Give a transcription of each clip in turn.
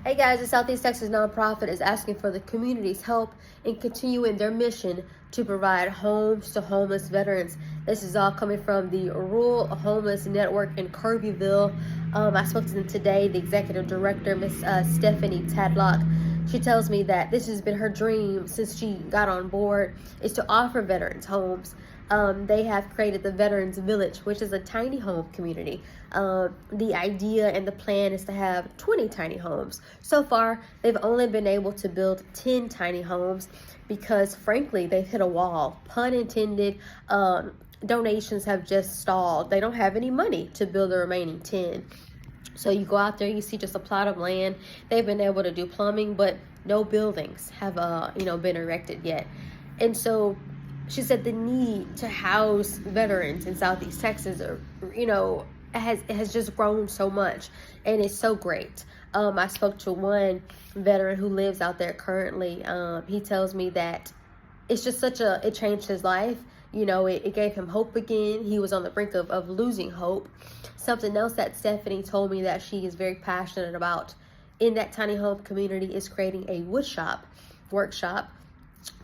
Hey guys, the Southeast Texas nonprofit is asking for the community's help in continuing their mission to provide homes to homeless veterans. This is all coming from the Rural Homeless Network in Kirbyville. I spoke to them today, the executive director, Miss Stephanie Tadlock. She tells me that this has been her dream since she got on board, is to offer veterans homes. They have created the Veterans Village, which is a tiny home community. The idea and the plan is to have 20 tiny homes. So far, they've only been able to build 10 tiny homes because, frankly, they've hit a wall. Pun intended. Donations have just stalled. They don't have any money to build the remaining 10. So you go out there, you see just a plot of land. They've been able to do plumbing, but no buildings have been erected yet. And so she said the need to house veterans in Southeast Texas has just grown so much, and it's so great. I spoke to one veteran who lives out there currently. He tells me that it's just it changed his life. It gave him hope again. He was on the brink of losing hope. Something else that Stephanie told me that she is very passionate about in that tiny home community is creating a workshop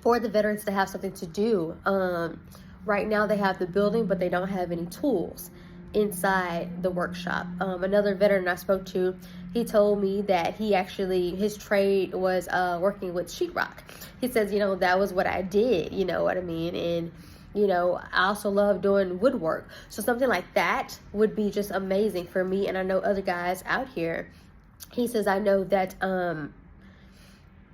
for the veterans to have something to do. Right now they have the building, but they don't have any tools inside the workshop. Another veteran I spoke to, he told me that his trade was working with sheetrock. He says, that was what I did, you know what I mean? And I also love doing woodwork. So something like that would be just amazing for me. And I know other guys out here. He says, I know that,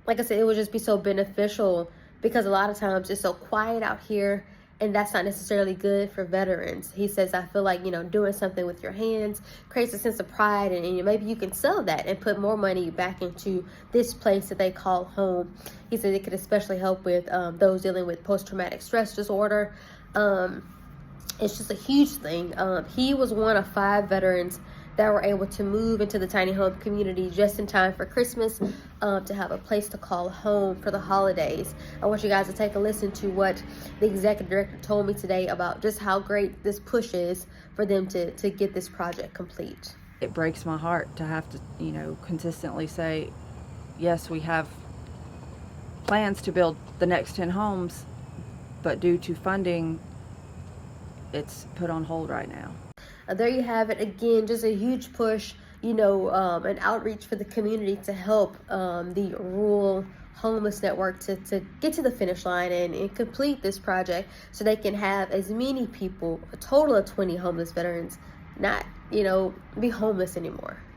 like I said, it would just be so beneficial because a lot of times it's so quiet out here, and that's not necessarily good for veterans. He says, I feel like, doing something with your hands creates a sense of pride, and maybe you can sell that and put more money back into this place that they call home. He said it could especially help with those dealing with post-traumatic stress disorder. It's just a huge thing. He was one of 5 veterans that were able to move into the tiny home community just in time for Christmas, to have a place to call home for the holidays. I want you guys to take a listen to what the executive director told me today about just how great this push is for them to get this project complete. It breaks my heart to have to, consistently say, yes, we have plans to build the next 10 homes, but due to funding, it's put on hold right now. There you have it again, just a huge push, an outreach for the community to help the Rural Homeless Network to get to the finish line and complete this project so they can have as many people, a total of 20 homeless veterans, not, be homeless anymore.